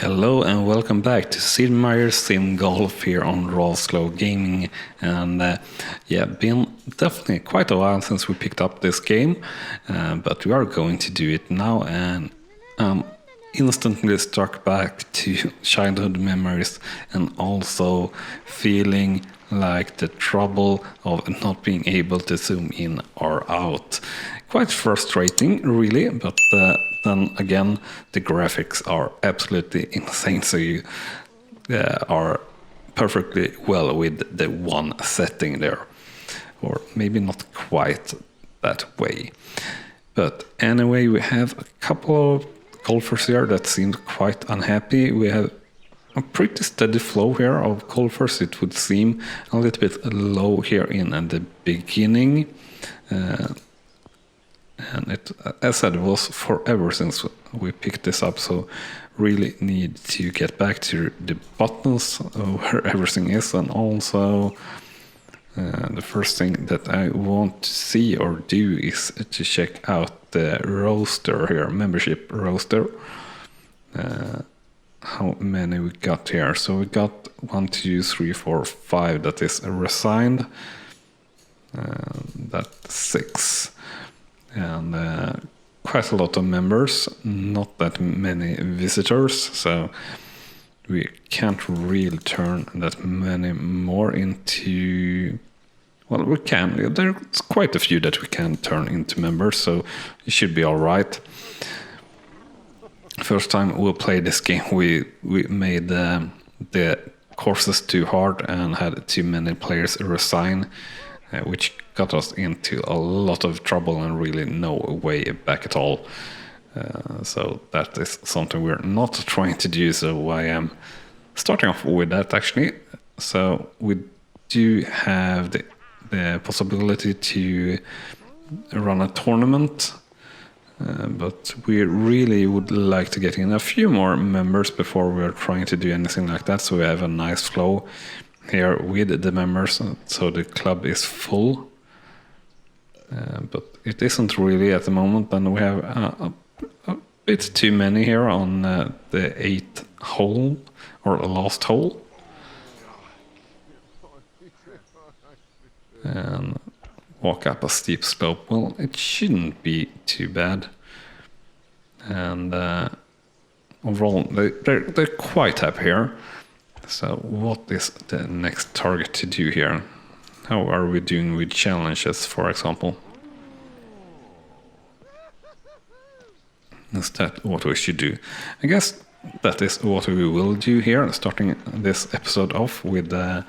Hello and welcome back to Sid Meier's SimGolf here on RawSlowGaming. And been definitely quite a while since we picked up this game, but we are going to do it now, and instantly struck back to childhood memories and also feeling like the trouble of not being able to zoom in or out. Quite frustrating, really, but then again, the graphics are absolutely insane, so you are perfectly well with the one setting there. Or maybe not quite that way. But anyway, we have a couple of golfers here that seem quite unhappy. We have a pretty steady flow here of golfers. It would seem a little bit low here in the beginning. And it, as I said, it was forever since we picked this up, so really need to get back to the buttons where everything is, and also the first thing that I want to see or do is to check out the roster here, membership roster. How many we got here? So we got 1, 2, 3, 4, 5 that is resigned. That's 6. And quite a lot of members, not that many visitors, so we can't really turn that many more into... Well, we can. There's quite a few that we can turn into members, so it should be all right. First time we'll play this game, we made the courses too hard and had too many players resign, which got us into a lot of trouble and really no way back at all. So that is something we're not trying to do, so I am starting off with that actually. So we do have the possibility to run a tournament, but we really would like to get in a few more members before we're trying to do anything like that, so we have a nice flow here with the members, so the club is full. But it isn't really at the moment, and we have a bit too many here on the 8th hole, or last hole. And walk up a steep slope. Well, it shouldn't be too bad. And overall, they're quite happy here. So what is the next target to do here? How are we doing with challenges, for example? Is that what we should do? I guess that is what we will do here, starting this episode off with a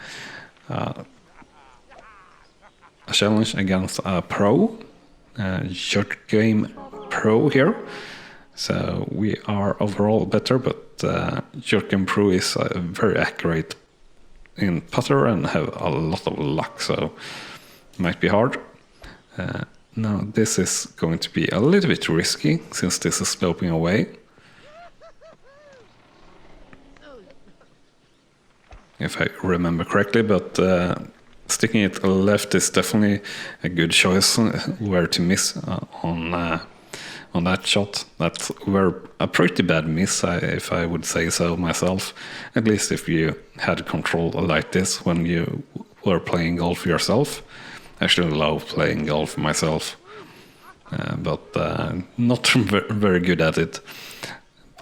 challenge against a pro, Game Pro here. So we are overall better, but Game Pro is very accurate in putter and have a lot of luck, so it might be hard. Now this is going to be a little bit risky since this is sloping away. If I remember correctly, but sticking it left is definitely a good choice where to miss on that shot. That's a pretty bad miss, if I would say so myself. At least if you had control like this when you were playing golf yourself. I actually love playing golf myself, but not very good at it.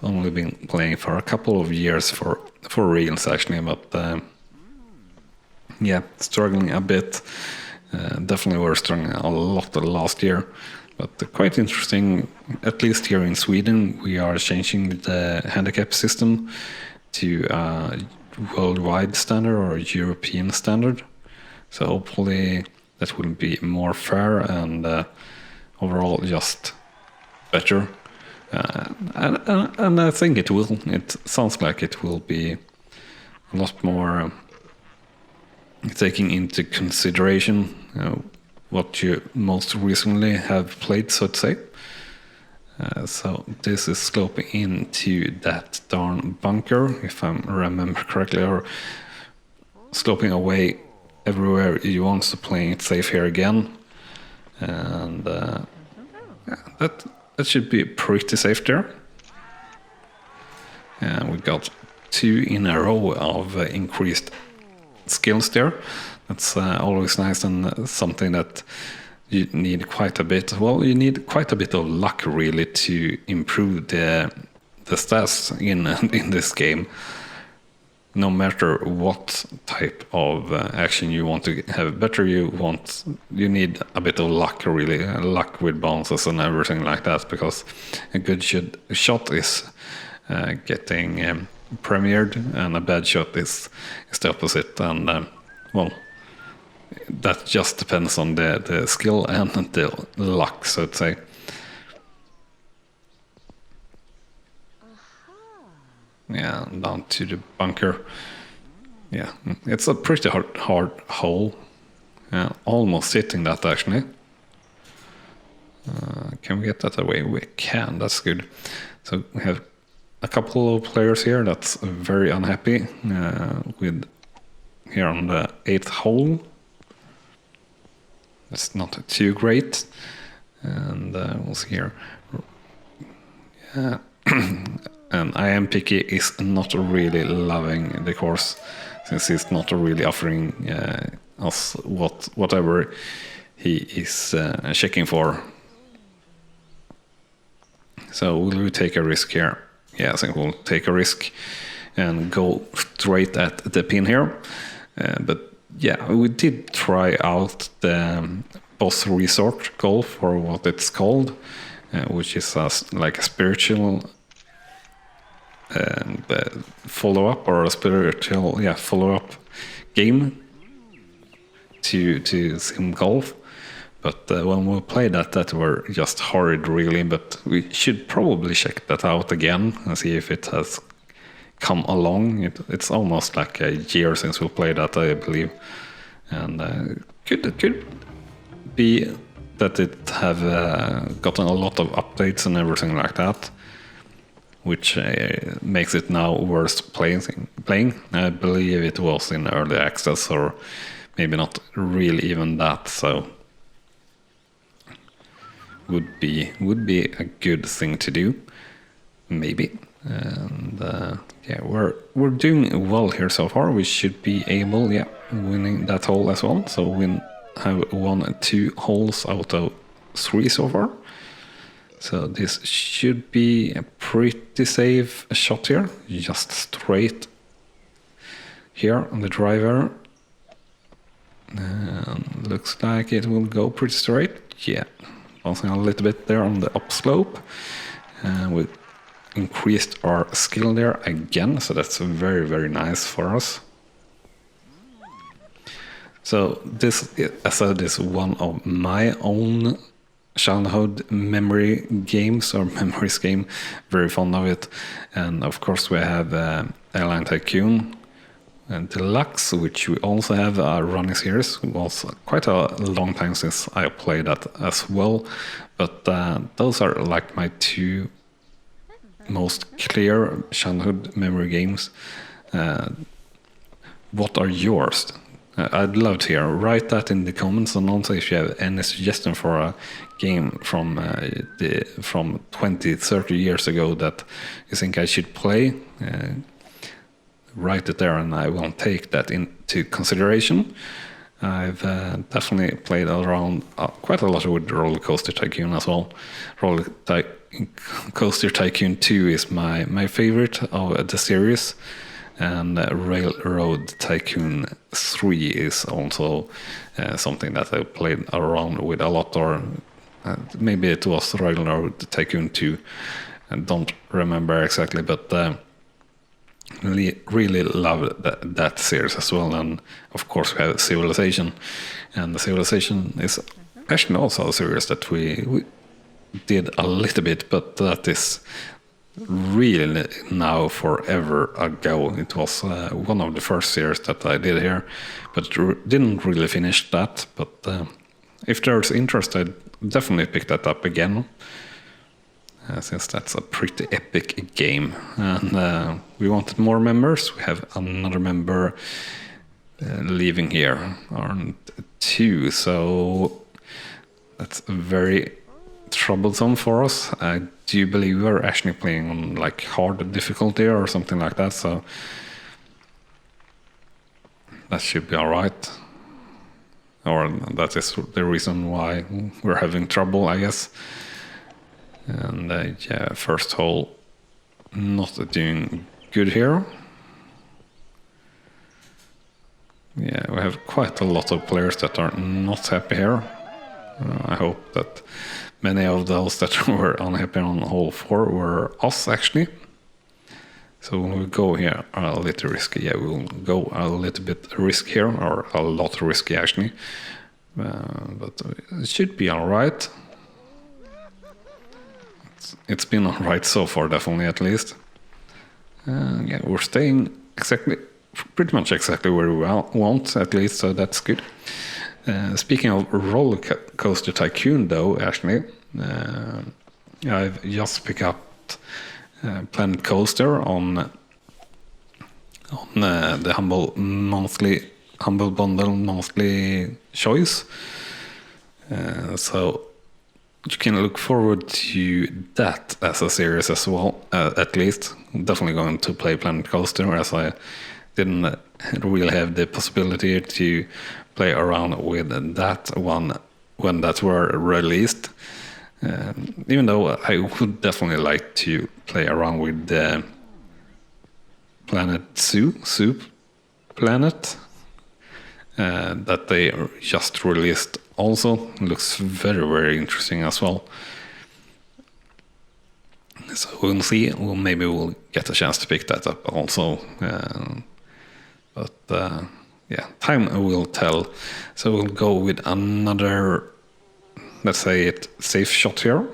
Only been playing for a couple of years for reals actually, but struggling a bit. Definitely were struggling a lot the last year. But quite interesting, at least here in Sweden, we are changing the handicap system to a worldwide standard or a European standard. So hopefully that will be more fair and overall just better. And I think it will. It sounds like it will be a lot more taking into consideration what you most recently have played, so to say. So this is sloping into that darn bunker, if I remember correctly, or sloping away everywhere you want, to playing it safe here again. And that should be pretty safe there. And we got 2 in a row of increased skills there. That's always nice, and something that you need quite a bit. Well, you need quite a bit of luck really to improve the stats in this game. No matter what type of action you want to have better, you need a bit of luck really, luck with bounces and everything like that, because a good shot is getting premiered, and a bad shot is the opposite. And well, that just depends on the skill and the luck, so to say. Yeah, down to the bunker. Yeah, it's a pretty hard hole. Almost hitting that actually. Can we get that away? We can, that's good. So we have a couple of players here that's very unhappy with here on the 8th hole. That's not too great. And we'll see here. Yeah. And I Am Picky is not really loving the course, since he's not really offering us whatever he is checking for. So will we take a risk here? Yeah, I think we'll take a risk and go straight at the pin here. But yeah, we did try out the Boss Resort Golf, or what it's called, which is like a spiritual follow-up, or a spiritual follow-up game to SimGolf. But when we played that were just horrid really, but we should probably check that out again and see if it has come along. It's almost like a year since we played that, I believe, and it could be that it have gotten a lot of updates and everything like that, which makes it now worth playing. I believe it was in early access, or maybe not really even that, so would be a good thing to do, maybe. And yeah, we're doing well here so far. We should be able, winning that hole as well. So we have won 2 holes out of 3 so far. So this should be a pretty safe shot here, just straight here on the driver. And looks like it will go pretty straight. Yeah, bouncing a little bit there on the upslope. We increased our skill there again, so that's very, very nice for us. So this, as I said, is one of my own childhood memory games, or memories game. Very fond of it. And of course we have Airline Tycoon and Deluxe, which we also have a running series. It was quite a long time since I played that as well, but those are like my 2 most clear childhood memory games. What are yours? I'd love to hear. Write that in the comments, and also if you have any suggestion for a game from 20-30 years ago that you think I should play, write it there and I will take that into consideration. I've definitely played around quite a lot with Roller Coaster Tycoon as well. Roller Coaster Tycoon 2 is my favorite of the series. And Railroad Tycoon 3 is also something that I played around with a lot, or maybe it was Railroad Tycoon 2. I don't remember exactly, but really love that series as well. And of course we have Civilization, and the Civilization is actually also a series that we did a little bit, but that is really now forever ago. It was one of the first series that I did here, but didn't really finish that. But if there's interest, I'd definitely pick that up again, since that's a pretty epic game. And we wanted more members. We have another member leaving here, aren't 2, so that's very troublesome for us. I do you believe you are actually playing on like hard difficulty or something like that? So that should be alright. Or that is the reason why we're having trouble, I guess. And yeah, first hole not doing good here. Yeah, we have quite a lot of players that are not happy here. I hope that many of those that were unhappy on hole 4 were us, actually. So when we go here a little risky, yeah, we'll go a little bit risky here, or a lot risky, actually. But it should be alright. It's been alright so far, definitely, at least. Yeah, we're staying pretty much exactly where we want, at least, so that's good. Speaking of roller coaster Tycoon, though, actually, I've just picked up Planet Coaster on the Humble Bundle monthly choice. So you can look forward to that as a series as well, at least. Definitely going to play Planet Coaster, as I didn't really have the possibility to play around with that one when that were released. Even though I would definitely like to play around with the Planet Soup Planet that they just released also. Looks very, very interesting as well. So we'll see. Maybe we'll get a chance to pick that up also. But yeah, time will tell. So we'll go with another, let's say it, safe shot here.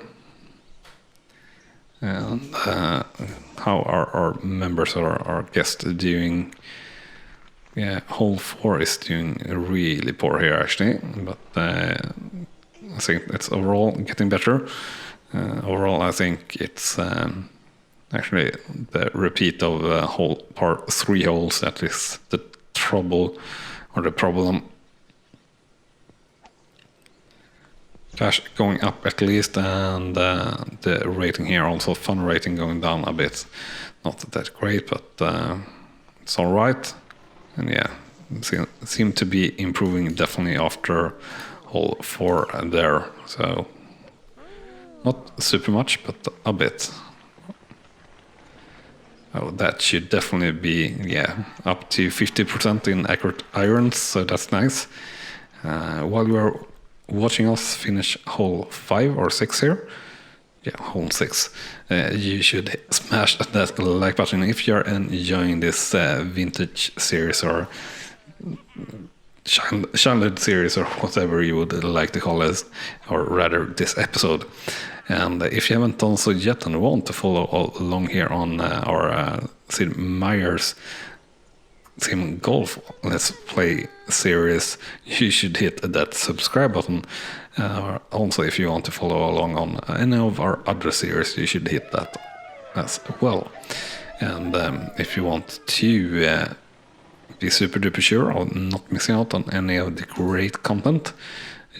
And how are our members or our guests doing? Yeah, hole 4 is doing really poor here, actually. But I think it's overall getting better. Overall, I think it's actually the repeat of part 3 holes that is the trouble or the problem. Cash going up at least, and the rating here also, fun rating going down a bit. Not that great, but it's all right. And yeah, seem to be improving definitely after hole 4 there. So not super much, but a bit. Oh, that should definitely be, yeah, up to 50% in accurate irons, so that's nice. While you are watching us finish hole 5 or 6 here, yeah, hole 6, you should smash that like button if you're enjoying this vintage series or childhood series or whatever you would like to call it, or rather this episode. And if you haven't done so yet and want to follow along here on our Sid Meiers SimGolf Let's Play series, you should hit that subscribe button. Also, if you want to follow along on any of our other series, you should hit that as well. And if you want to be super duper sure of not missing out on any of the great content,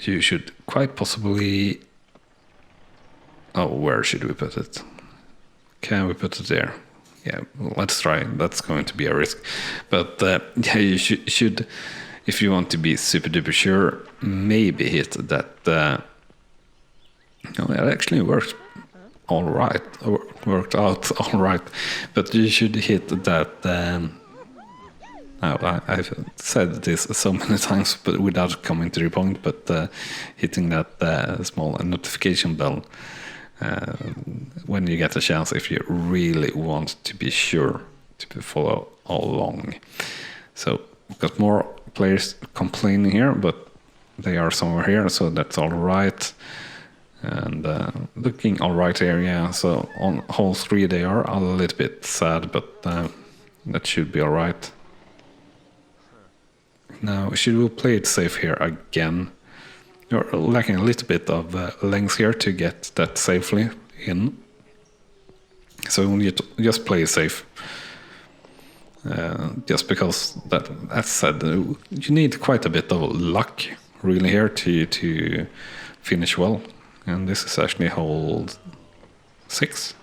you should quite possibly... Oh, where should we put it? Can we put it there? Yeah, let's try. That's going to be a risk. But yeah, you should, if you want to be super duper sure, maybe hit that. No, it actually worked all right. Worked out all right. But you should hit that. I've said this so many times, but without coming to the point. But hitting that small notification bell. When you get a chance, if you really want to be sure to follow along. So we've got more players complaining here, but they are somewhere here, so that's all right. And looking all right here, yeah. So on hole 3 they are a little bit sad, but that should be all right. Now, should we play it safe here again? You're lacking a little bit of length here to get that safely in. So we need to just play safe. Just because, that said, you need quite a bit of luck really here to finish well. And this is actually hole 6.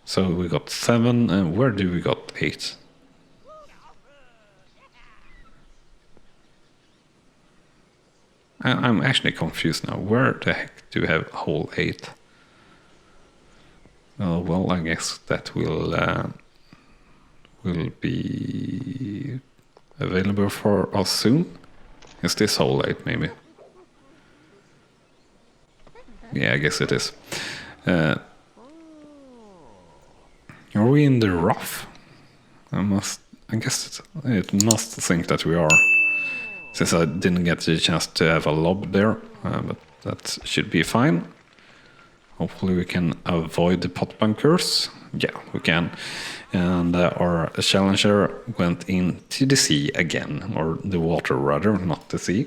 So we got 7, and where do we got 8? I'm actually confused now. Where the heck do we have hole 8? Well, I guess that will be available for us soon. Is this hole 8 maybe? Yeah, I guess it is. Are we in the rough? I guess it must think that we are, since I didn't get the chance to have a lob there, but that should be fine. Hopefully we can avoid the pot bunkers. Yeah, we can. And our challenger went into the sea again, or the water rather, not the sea.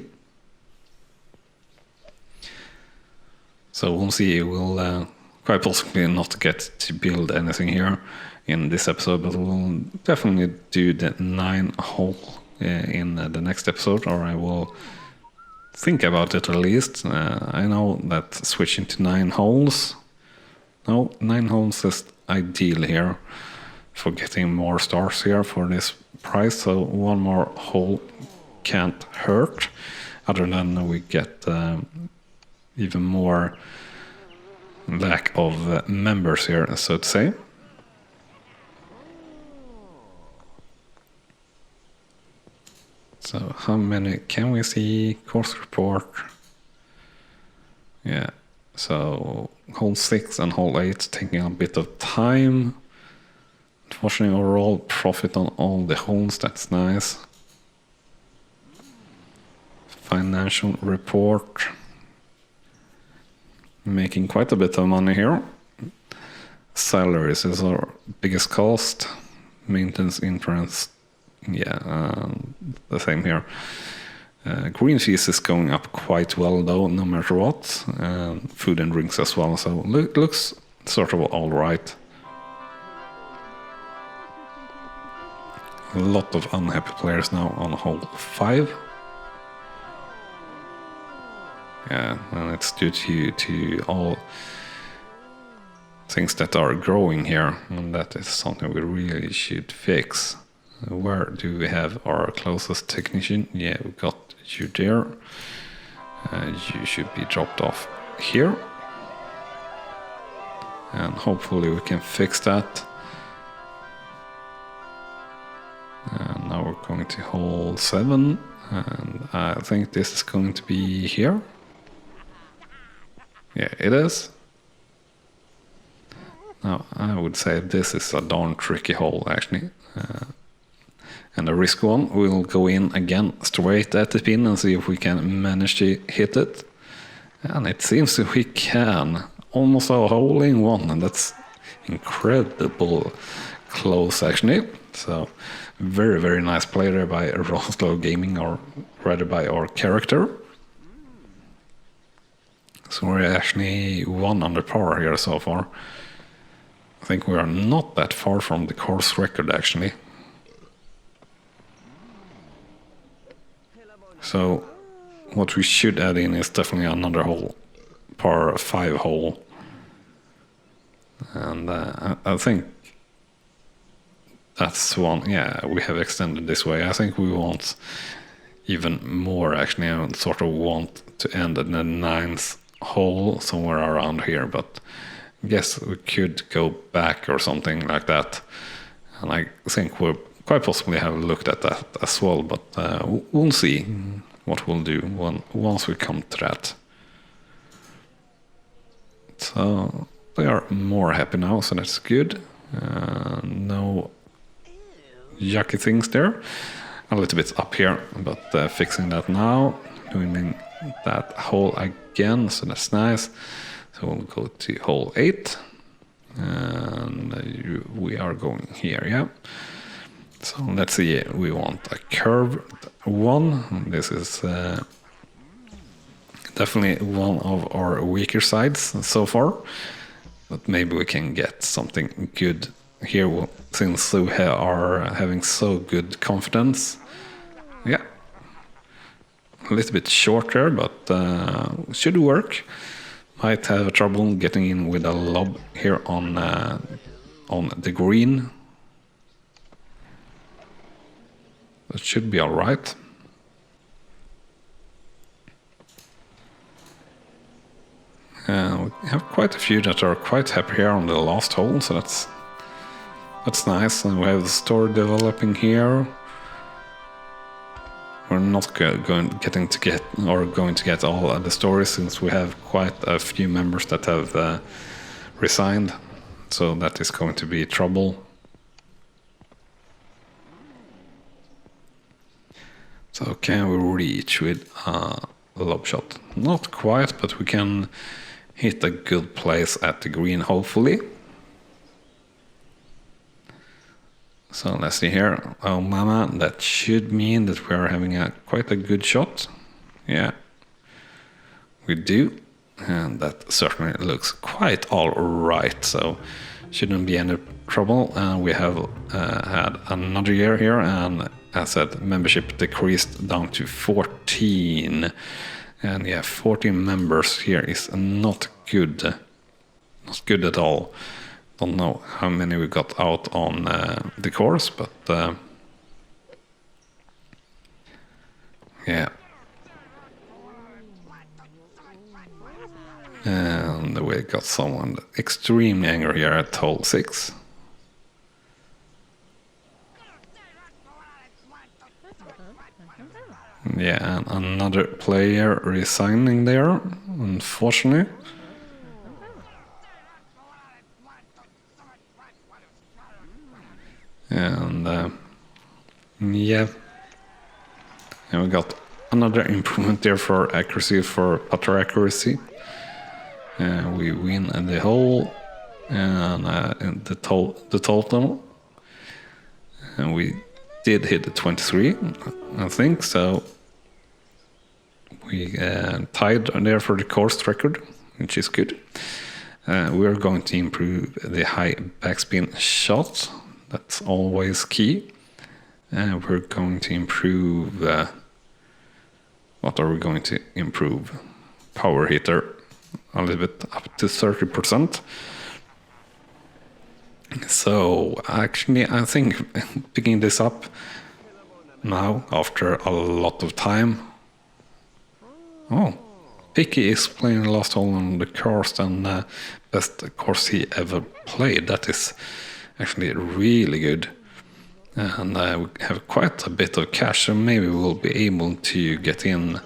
So we'll see, we'll quite possibly not get to build anything here in this episode, but we'll definitely do the 9 hole in the next episode, or I will think about it at least. I know that switching to 9 holes, no, 9 holes is ideal here for getting more stars here for this price, so 1 more hole can't hurt, other than we get even more lack of members here, so to say. So how many can we see? Course report. Yeah, so hole 6 and hole 8 taking a bit of time. Unfortunately, overall profit on all the holes, that's nice. Financial report. Making quite a bit of money here. Salaries is our biggest cost. Maintenance, interest, yeah, the same here. Green fees is going up quite well though, no matter what. Food and drinks as well, so looks sort of all right. A lot of unhappy players now on hole 5. Yeah, and it's due to all things that are growing here, and that is something we really should fix. Where do we have our closest technician? Yeah, we got you there. You should be dropped off here. And hopefully we can fix that. And now we're going to hole 7, and I think this is going to be here. Yeah, it is. Now, I would say this is a darn tricky hole, actually. And a risk one, we'll go in again straight at the pin and see if we can manage to hit it. And it seems that we can. Almost a hole in one, and that's incredible close, actually. So, very, very nice play there by RawSlowGaming, or rather by our character. So we're actually 1 under par here so far. I think we are not that far from the course record, actually. So what we should add in is definitely another hole, par 5 hole. And I think that's one, yeah, we have extended this way. I think we want even more, actually. I sort of want to end at the 9th hole, somewhere around here, but I guess we could go back or something like that. And I think we'll quite possibly have looked at that as well, but we'll see what we'll do once we come to that. So they are more happy now, so that's good. No yucky things there. A little bit up here, but fixing that now. Doing that hole again, so that's nice. So we'll go to hole 8. And we are going here, yeah. So let's see, we want a curved one. This is definitely one of our weaker sides so far. But maybe we can get something good here since we are having so good confidence. Yeah. A little bit shorter, but should work. Might have trouble getting in with a lob here on the green. That should be alright. We have quite a few that are quite happy here on the last hole, so that's nice. And we have the story developing here. We're not going to get all of the stories, since we have quite a few members that have resigned, so that is going to be trouble. So can we reach with a lob shot? Not quite, but we can hit a good place at the green, hopefully. So let's see here. Oh mama, that should mean that we are having quite a good shot. Yeah, we do. And that certainly looks quite alright, so shouldn't be any trouble. And we have had another year here, and as I said, membership decreased down to 14. And yeah, 14 members here is not good. Not good at all. Don't know how many we got out on the course, but yeah. And we got someone extremely angry here at hole 6. Yeah, and another player resigning there, unfortunately. And yeah, and we got another improvement there for accuracy, for putter accuracy. We win the hole and the total, and we did hit the 23, I think. So we tied there for the course record, which is good. We are going to improve the high backspin shot. That's always key. And we're going to improve... what are we going to improve? Power hitter a little bit, up to 30%. So actually I think picking this up now after a lot of time... Oh, Picky is playing the last hole on the course, and best course he ever played. That is actually really good. And we have quite a bit of cash, so maybe we'll be able to get in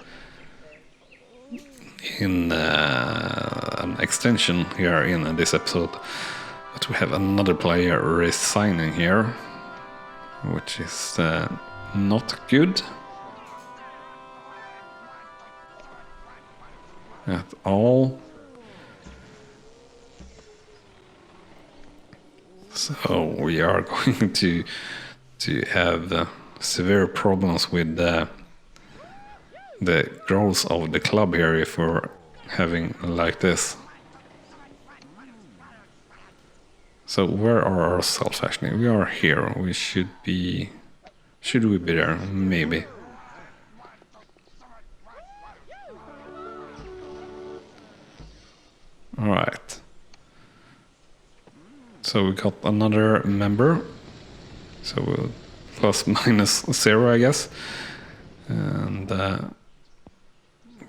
an extension here in this episode. But we have another player resigning here, which is not good at all. So we are going to have severe problems with the growth of the club here if we're having like this. So where are ourselves actually? We are here. We should be... Should we be there? Maybe. Alright. So we got another member. So we'll plus minus 0, I guess. And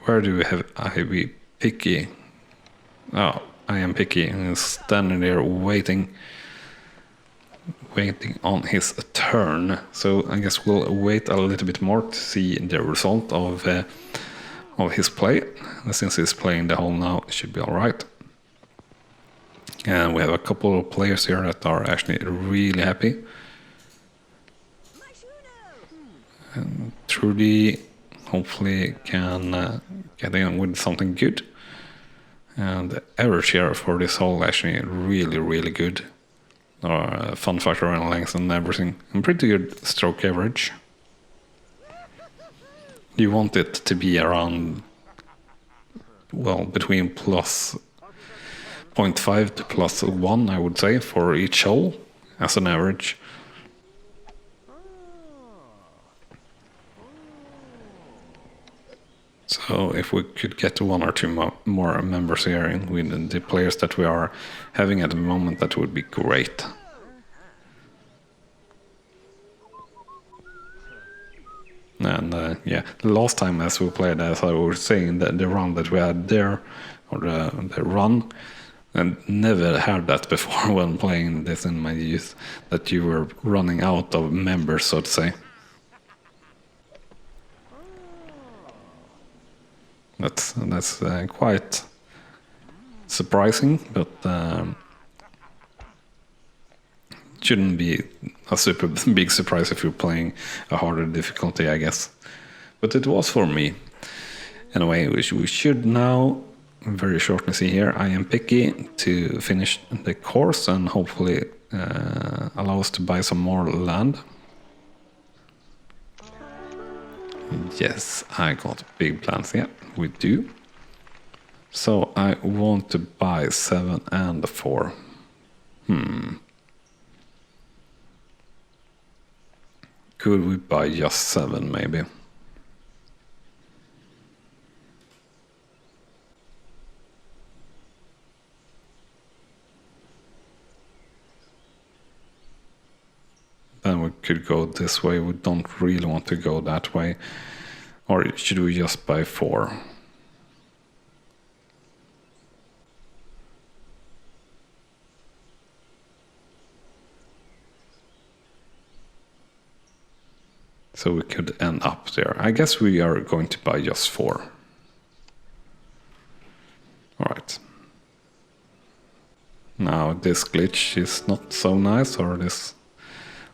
where do we have Ivy Picky? Oh, I am Picky, and he's standing there waiting on his turn. So I guess we'll wait a little bit more to see the result of his play. Since he's playing the hole now, it should be all right. And we have a couple of players here that are actually really happy. And Trudy hopefully can get in with something good. And the average here for this hole actually really, really good. Fun factor and length and everything. And pretty good stroke average. You want it to be around, well, between plus 0.5 to plus 1, I would say, for each hole as an average. So So if we could get one or two more members here with the players that we are having at the moment, that would be great. And yeah, the last time as we played, as I was saying, the run that we had there, or the run, and never had that before when playing this in my youth, that you were running out of members, so to say. That's quite surprising, but shouldn't be a super big surprise if you're playing a harder difficulty, I guess. But it was for me. Anyway, we should now very shortly see here. I am picky to finish the course and hopefully allow us to buy some more land. Yes, I got big plans. Yeah, we do. So I want to buy 7 and 4. Could we buy just 7 maybe? Then we could go this way. We don't really want to go that way. Or should we just buy 4? So we could end up there. I guess we are going to buy just 4. Alright. Now this glitch is not so nice, or this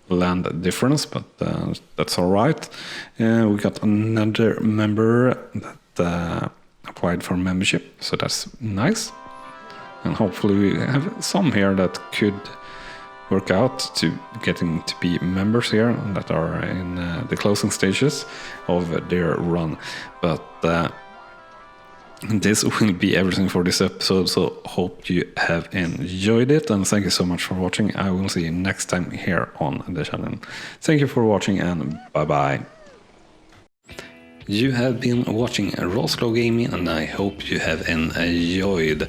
land difference, but that's alright. We got another member that applied for membership, so that's nice. And hopefully we have some here that could work out to getting to be members here that are in the closing stages of their run. But this will be everything for this episode, so hope you have enjoyed it, and thank you so much for watching. I will see you next time here on the channel. Thank you for watching, and bye bye. You have been watching RawSlowGaming, and I hope you have enjoyed.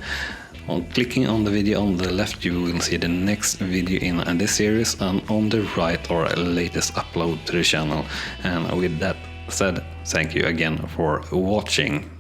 On clicking on the video on the left, you will see the next video in this series, and on the right our latest upload to the channel. And with that said, thank you again for watching.